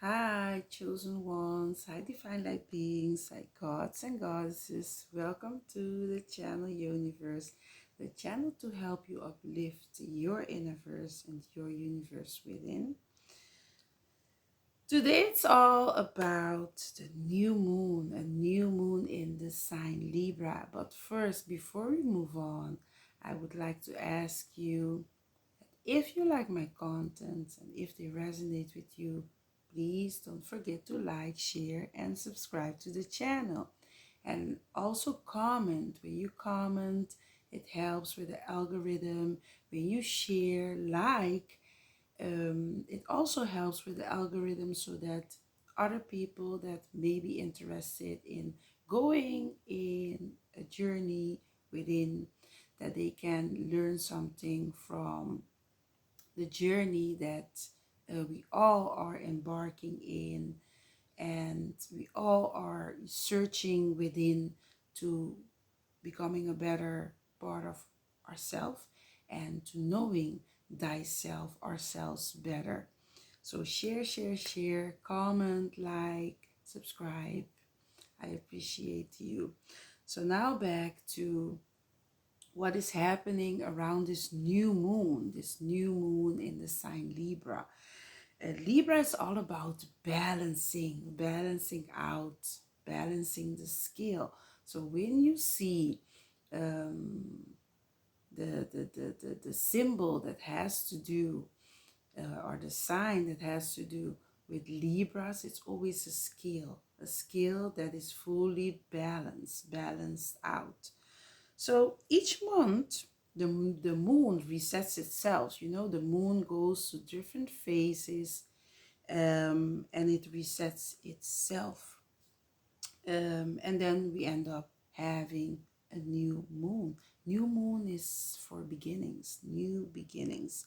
Hi, chosen ones. Hi, divine light beings. Hi, gods and goddesses. Welcome to the channel Yoniverse, the channel to help you uplift your universe and your universe within. Today it's all about the new moon, a new moon in the sign Libra. But first, before we move on, I would like to ask you, if you like my content and if they resonate with you, please don't forget to like, share, and subscribe to the channel. And also comment. When you comment, it helps with the algorithm. When you share, it also helps with the algorithm so that other people that may be interested in going in a journey within, that they can learn something from the journey that we all are embarking in, and we all are searching within to becoming a better part of ourselves and to knowing thyself, ourselves better. So share, share, share, comment, like, subscribe. I appreciate you. So now back to what is happening around this new moon in the sign Libra. Libra is all about balancing out, balancing the scale. So when you see um, the symbol that has to do, or the sign that has to do with Libras, it's always a scale that is fully balanced out. So each month, the moon resets itself. You know, the moon goes to different phases, and it resets itself. And then we end up having a new moon. New moon is for beginnings, new beginnings.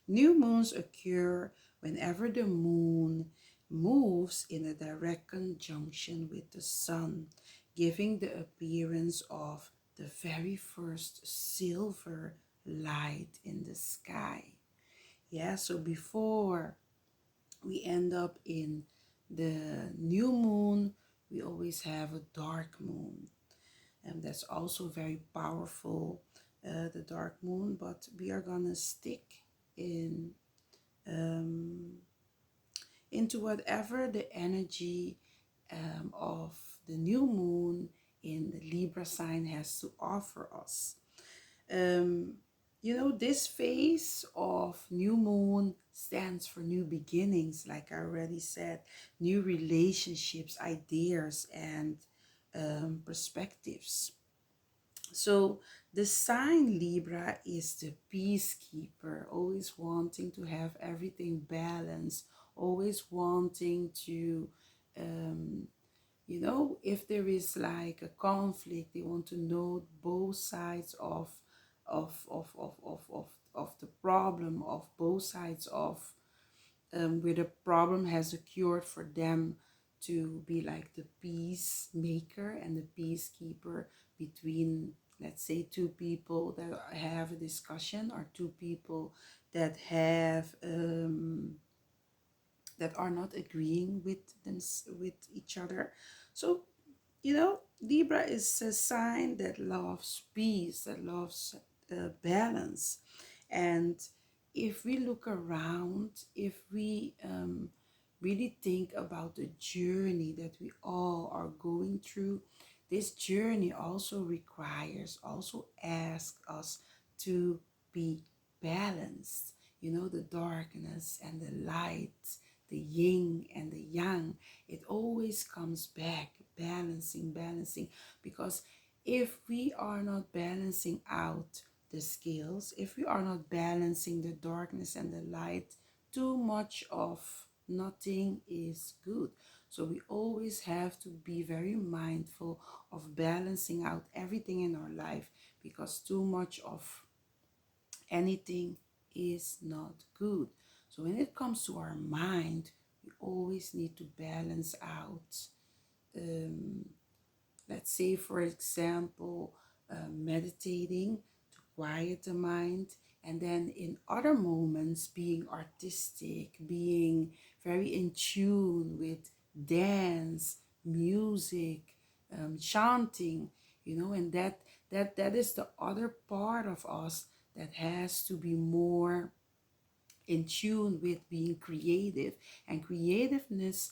New moons occur whenever the moon moves in a direct conjunction with the sun, giving the appearance of the very first silver light in the sky. Yeah, so before we end up in the new moon, we always have a dark moon. And that's also very powerful, the dark moon, but we are gonna stick in um, into whatever the energy of the new moon in the Libra sign has to offer us. Um, this phase of new moon stands for new beginnings, like I already said, new relationships, ideas, and perspectives. So the sign Libra is the peacekeeper, always wanting to have everything balanced, always wanting to, um, if there is like a conflict, they want to know both sides of the problem, of both sides of where the problem has occurred, for them to be like the peacemaker and the peacekeeper between, let's say, two people that have a discussion, or two people that have that are not agreeing with them, with each other. So Libra is a sign that loves peace, that loves balance. And if we look around, if we really think about the journey that we all are going through, this journey also requires, also asks us to be balanced. The darkness and the light, the yin and the yang, it always comes back, balancing, because if we are not balancing out the scales, if we are not balancing the darkness and the light, too much of nothing is good. So we always have to be very mindful of balancing out everything in our life, because too much of anything is not good. So when it comes to our mind, we always need to balance out. Um, let's say, for example, meditating to quiet the mind, And then in other moments, being artistic, being very in tune with dance, music, chanting, and that is the other part of us that has to be more in tune with being creative. And creativeness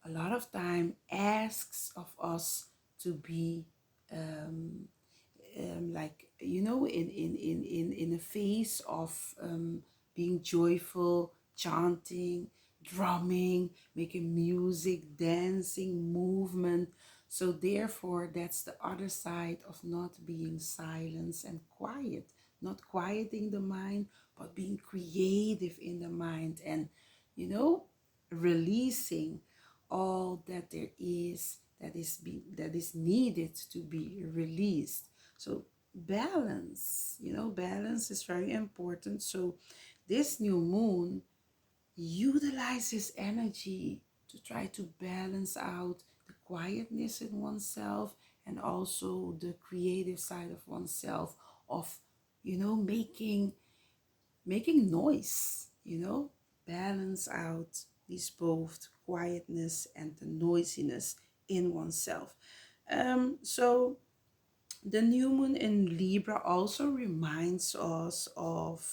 a lot of time asks of us to be um, like in a phase of being joyful, chanting, drumming, making music, dancing, movement. So therefore that's the other side of not being silent and quiet, not quieting the mind, but being creative in the mind, and you know releasing all that there is, that is needed to be released. So balance, balance is very important. So this new moon utilizes energy to try to balance out the quietness in oneself and also the creative side of oneself, of making noise, balance out these both quietness and the noisiness in oneself. So the new moon in Libra also reminds us of,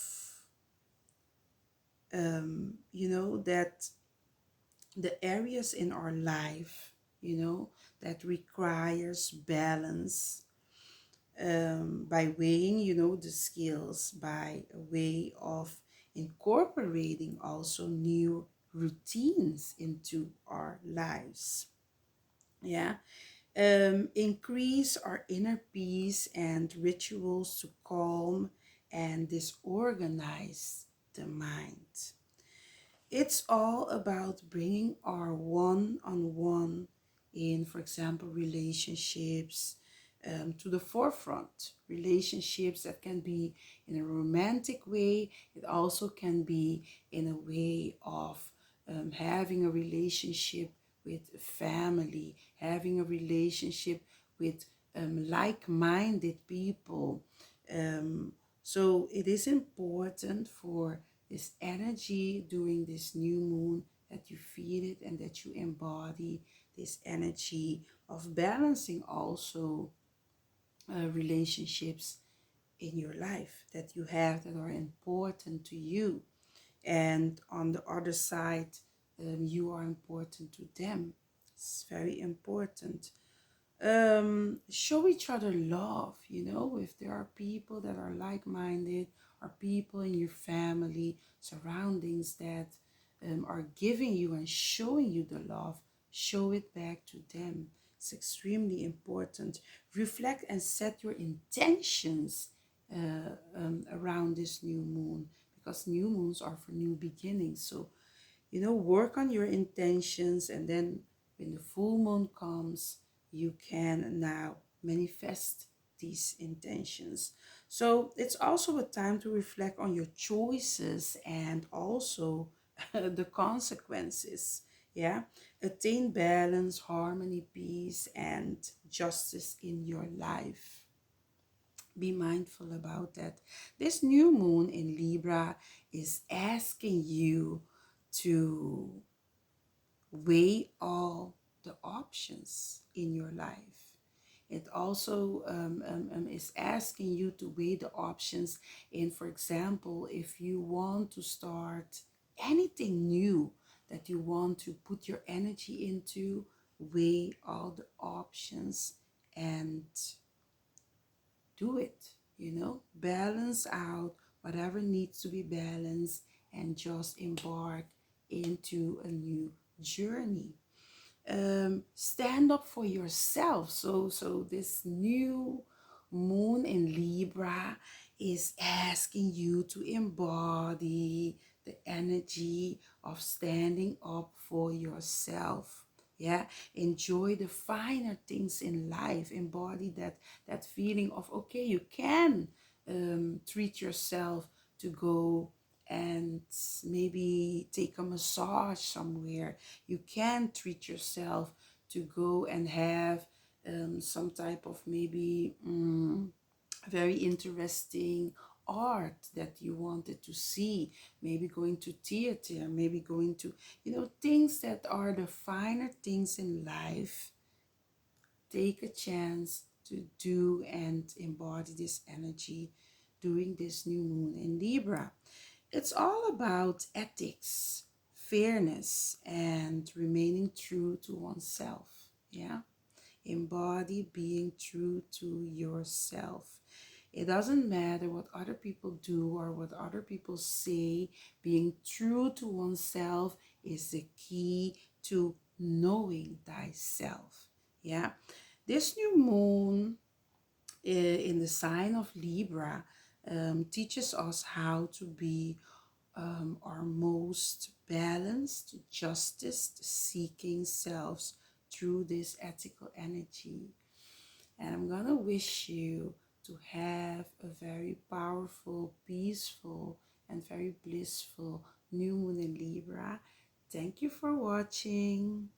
that the areas in our life, that requires balance, by weighing, the skills, by a way of incorporating also new routines into our lives. Yeah. Increase our inner peace and rituals to calm and disorganize the mind. It's all about bringing our one-on-one in, for example, relationships, to the forefront. Relationships that can be in a romantic way. It also can be in a way of having a relationship with family, having a relationship with like-minded people. Um, so it is important for this energy during this new moon that you feel it and that you embody this energy of balancing also relationships in your life that you have that are important to you, and on the other side, you are important to them. It's very important. Show each other love, if there are people that are like-minded, or people in your family surroundings that are giving you and showing you the love, show it back to them. It's extremely important. Reflect and set your intentions around this new moon, because new moons are for new beginnings. So work on your intentions, and then when the full moon comes, you can now manifest these intentions. So it's also a time to reflect on your choices and also the consequences. Yeah. Attain balance, harmony, peace, and justice in your life. Be mindful about that. This new moon in Libra is asking you to weigh all the options in your life. It also is asking you to weigh the options in, for example, if you want to start anything new that you want to put your energy into, weigh all the options and do it, balance out whatever needs to be balanced and just embark into a new journey. Stand up for yourself. So this new moon in Libra is asking you to embody the energy of standing up for yourself. Yeah, enjoy the finer things in life. Embody that feeling of, okay, you can treat yourself to go and maybe take a massage somewhere. You can treat yourself to go and have some type of maybe very interesting art that you wanted to see, maybe going to theater, maybe going to, things that are the finer things in life. Take a chance to do and embody this energy during this new moon in Libra. It's all about ethics, fairness, and remaining true to oneself. Yeah. Embody being true to yourself. It doesn't matter what other people do or what other people say. Being true to oneself is the key to knowing thyself. Yeah. This new moon in the sign of Libra teaches us how to be our most balanced, justice seeking selves through this ethical energy. And I'm gonna wish you to have a very powerful, peaceful, and very blissful new moon in Libra. Thank you for watching.